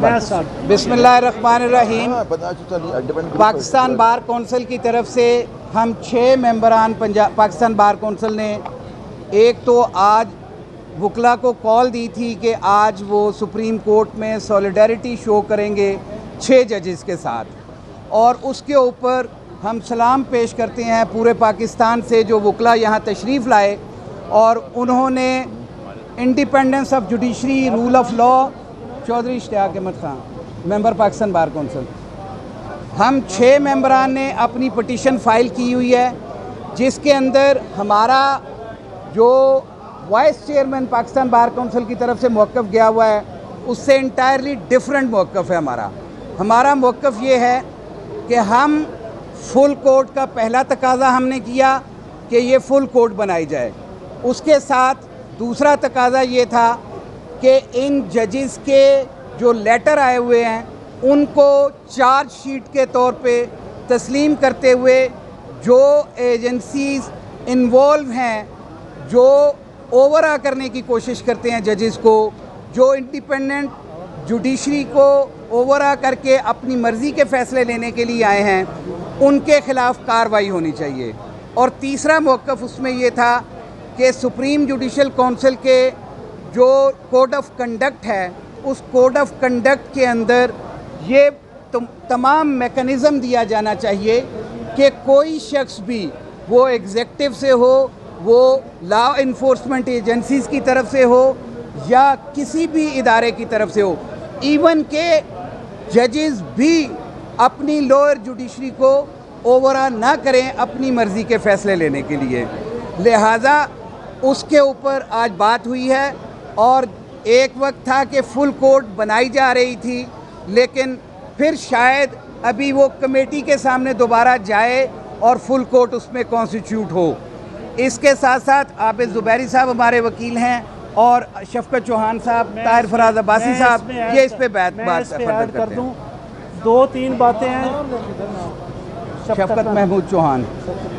बिस्मिल्लाहिर्रहमानिर्रहीम। Pakistan bar council की तरफ से हम 6 मेंबरान पाकिस्तान बार कौंसिल ने एक तो आज वकला को कॉल दी थी कि आज वो सुप्रीम कोर्ट में सॉलिडारिटी शो करेंगे 6 जजेस के साथ, और उसके ऊपर हम सलाम पेश करते हैं पूरे पाकिस्तान से जो वकला यहाँ तशरीफ़ लाए और उन्होंने independence of judiciary, rule of law, Chaudhry Ishtiaq Ahmad Khan, member Pakistan bar council, हम 6 मेंबरान ने अपनी पटिशन फ़ाइल की हुई है, जिसके अंदर हमारा जो vice chairman Pakistan bar council की तरफ से मौक़िफ़ गया हुआ है उससे इंटायरली डिफरेंट मौक़िफ़ है। हमारा मौक़िफ़ ये है कि हम फुल कोर्ट का पहला तकाज़ा हमने किया कि ये फुल कोर्ट बनाई जाए। उसके साथ दूसरा तकाज़ा ये था कि इन जजेस के जो लेटर आए हुए हैं उनको चार्जशीट के तौर पे तस्लीम करते हुए जो एजेंसीज़ इन्वॉल्व हैं, जो ओवरा करने की कोशिश करते हैं जजेस को, जो इंडिपेंडेंट जुडिशरी को ओवरा करके अपनी मर्ज़ी के फ़ैसले लेने के लिए आए हैं, उनके ख़िलाफ़ कार्रवाई होनी चाहिए। और तीसरा मौक़िफ़ उसमें ये था कि सुप्रीम जुडिशल काउंसिल के जो कोड ऑफ कंडक्ट है, उस कोड ऑफ कंडक्ट के अंदर ये तमाम मेकनिज़म दिया जाना चाहिए कि कोई शख्स भी, वो एग्जेक्टिव से हो, वो लॉ इन्फोर्समेंट एजेंसीज़ की तरफ से हो या किसी भी इदारे की तरफ से हो, इवन के जजेस भी अपनी लोअर जुडिशरी को ओवरा ना करें अपनी मर्ज़ी के फ़ैसले लेने के लिए। लिहाजा उसके ऊपर आज बात हुई है। और एक वक्त था कि फुल कोर्ट बनाई जा रही थी, लेकिन फिर शायद अभी वो कमेटी के सामने दोबारा जाए और फुल कोर्ट उसमें कॉन्स्टिट्यूट हो। इसके साथ साथ आबिद ज़ुबैरी साहब हमारे वकील हैं और शफकत चौहान साहब, ताहिर फराज अब्बासी साहब, ये इस पे बात कर दूँ। 2-3 बातें हैं। शफकत महमूद चौहान,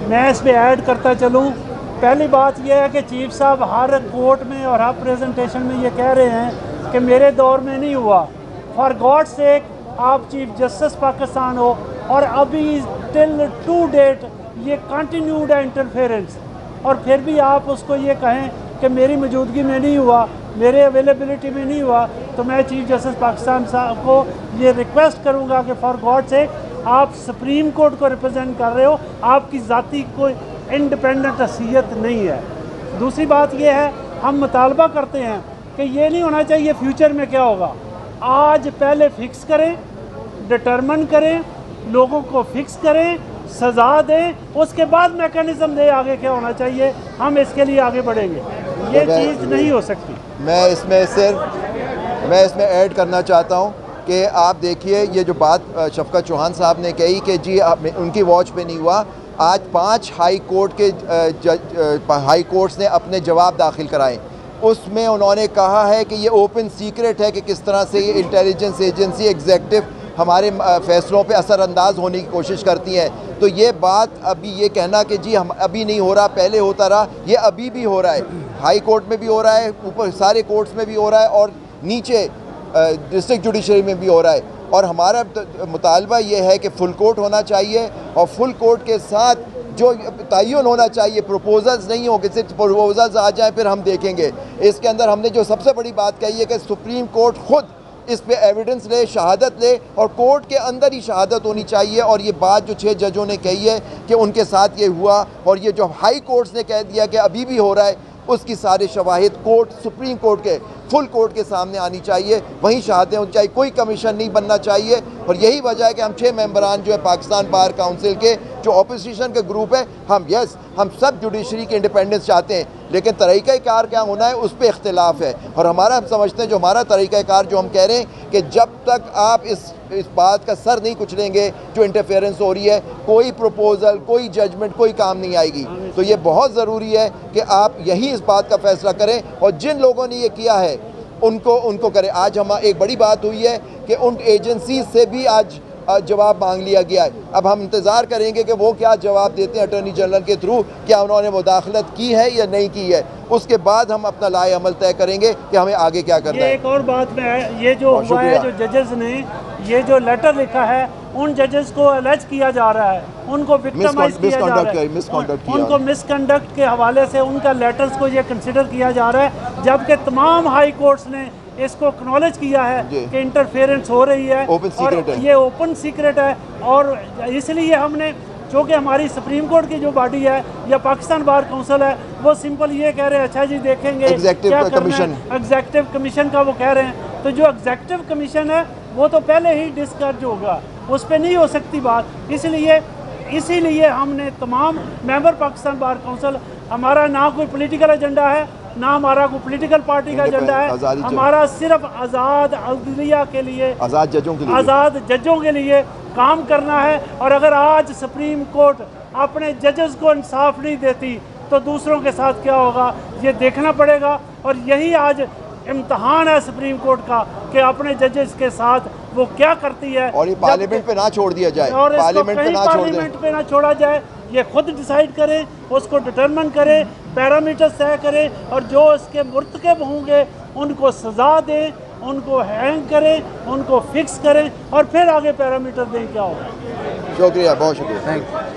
मैं इस पे ऐड करता चलूँ। पहली बात यह है कि चीफ साहब हर कोर्ट में और हर प्रेजेंटेशन में ये कह रहे हैं कि मेरे दौर में नहीं हुआ। फॉर गॉड सेक, आप चीफ जस्टिस पाकिस्तान हो और अभी टिल टू डेट ये कंटिन्यूड है इंटरफेरेंस, और फिर भी आप उसको ये कहें कि मेरी मौजूदगी में नहीं हुआ, मेरे अवेलेबिलिटी में नहीं हुआ। तो मैं चीफ जस्टिस पाकिस्तान साहब को ये रिक्वेस्ट करूँगा कि फॉर गॉड सेक, आप सुप्रीम कोर्ट को रिप्रेजेंट कर रहे हो, आपकी ज़ाती कोई इंडिपेंडेंट हैसियत नहीं है। दूसरी बात यह है, हम मुतालबा करते हैं कि ये नहीं होना चाहिए फ्यूचर में क्या होगा। आज पहले फिक्स करें, डिटरमिन करें, लोगों को फिक्स करें, सज़ा दें, उसके बाद मैकेनिज़्म दें आगे क्या होना चाहिए। हम इसके लिए आगे बढ़ेंगे, ये चीज़ नहीं हो सकती। मैं इसमें ऐड करना चाहता हूँ कि आप देखिए, ये जो बात शफकत चौहान साहब ने कही कि जी उनकी वॉच पे नहीं हुआ, आज 5 हाई कोर्ट्स ने अपने जवाब दाखिल कराए। उसमें उन्होंने कहा है कि ये ओपन सीक्रेट है कि किस तरह से ये इंटेलिजेंस एजेंसी एग्जेक्टिव हमारे फ़ैसलों पे असरअंदाज होने की कोशिश करती है। तो ये बात अभी ये कहना कि जी हम अभी नहीं हो रहा, पहले होता रहा, ये अभी भी हो रहा है। हाई कोर्ट में भी हो रहा है, ऊपर सारे कोर्ट्स में भी हो रहा है और नीचे डिस्ट्रिक्ट जुडिशरी में भी हो रहा है। और हमारा मुतालबा ये है कि फुल कोर्ट होना चाहिए और फुल कोर्ट के साथ जो तयन होना चाहिए, प्रपोजल्स नहीं हो कि सिर्फ प्रपोजल्स आ जाएं फिर हम देखेंगे। इसके अंदर हमने जो सबसे बड़ी बात कही है कि सुप्रीम कोर्ट खुद इस पे एविडेंस ले, शहादत ले, और कोर्ट के अंदर ही शहादत होनी चाहिए। और ये बात जो 6 जजों ने कही है कि उनके साथ ये हुआ, और ये जो हाई कोर्ट्स ने कह दिया कि अभी भी हो रहा है, उसकी सारे शवाहिद कोर्ट, सुप्रीम कोर्ट के फुल कोर्ट के सामने आनी चाहिए, वहीं शहादतें होनी चाहिए, कोई कमीशन नहीं बनना चाहिए। और यही वजह है कि हम 6 मेंबरान जो है पाकिस्तान बार काउंसिल के, जो अपोजिशन के ग्रुप है, हम सब जुडिशरी की इंडिपेंडेंस चाहते हैं, लेकिन तरीक़ाकार क्या होना है उस पर इख्तिलाफ है। और हम समझते हैं जो हमारा तरीक़ाकार जो हम कह रहे हैं कि जब तक आप इस बात का सर नहीं कुचलेंगे जो इंटरफेरेंस हो रही है, कोई प्रपोजल, कोई जजमेंट, कोई काम नहीं आएगी। तो ये बहुत ज़रूरी है कि आप यही इस बात का फ़ैसला करें और जिन लोगों ने ये किया है उनको करें। आज एक बड़ी बात हुई है कि उन एजेंसी से भी आज जवाब मांग लिया गया है। अब हम इंतज़ार करेंगे कि वो क्या जवाब देते हैं अटॉर्नी जनरल के थ्रू, क्या उन्होंने मुदाखलत की है या नहीं की है। उसके बाद हम अपना लाए अमल तय करेंगे कि हमें आगे क्या करना है। एक और बात में ये जो हुआ है, जो जजेस ने ये जो लेटर लिखा है, उन जजेस को अलर्ज किया जा रहा है, उनको विक्टिमाइज किया जा रहा है, उनको मिसकंडक्ट के हवाले से उनका लेटर्स को ये कंसिडर किया जा रहा है, जबकि तमाम हाई कोर्ट्स ने इसको एक्नॉलेज किया है कि इंटरफेरेंस हो रही है और ये ओपन सीक्रेट है। और इसलिए हमने, जो कि हमारी सुप्रीम कोर्ट की जो बॉडी है या पाकिस्तान बार काउंसिल है, वो सिंपल ये कह रहे हैं अच्छा जी देखेंगे क्या करना है। एग्जेक्टिव कमीशन का वो कह रहे हैं, तो जो एग्जेक्टिव कमीशन है वो तो पहले ही डिस्चार्ज होगा, उस पर नहीं हो सकती बात। इसीलिए हमने तमाम मेंबर पाकिस्तान बार काउंसिल, हमारा ना कोई पॉलिटिकल एजेंडा है, ना हमारा कोई पॉलिटिकल पार्टी का एजेंडा है, हमारा सिर्फ आज़ाद अदलिया के लिए, आज़ाद जजों के लिए काम करना है। और अगर आज सुप्रीम कोर्ट अपने जजेस को इंसाफ नहीं देती तो दूसरों के साथ क्या होगा ये देखना पड़ेगा। और यही आज इम्तहान है सुप्रीम कोर्ट का कि अपने जजेस के साथ वो क्या करती है, और ये पार्लियामेंट पे ना छोड़ दिया जाए, और पार्लियामेंट पे ना छोड़ा जाए, ये खुद डिसाइड करे, उसको डिटरमिन करे, पैरामीटर्स तय करे, और जो इसके मुर्तकब होंगे उनको सज़ा दें, उनको हैंग करें, उनको फिक्स करें, और फिर आगे पैरामीटर दें क्या होगा। शुक्रिया, बहुत शुक्रिया, थैंक यू।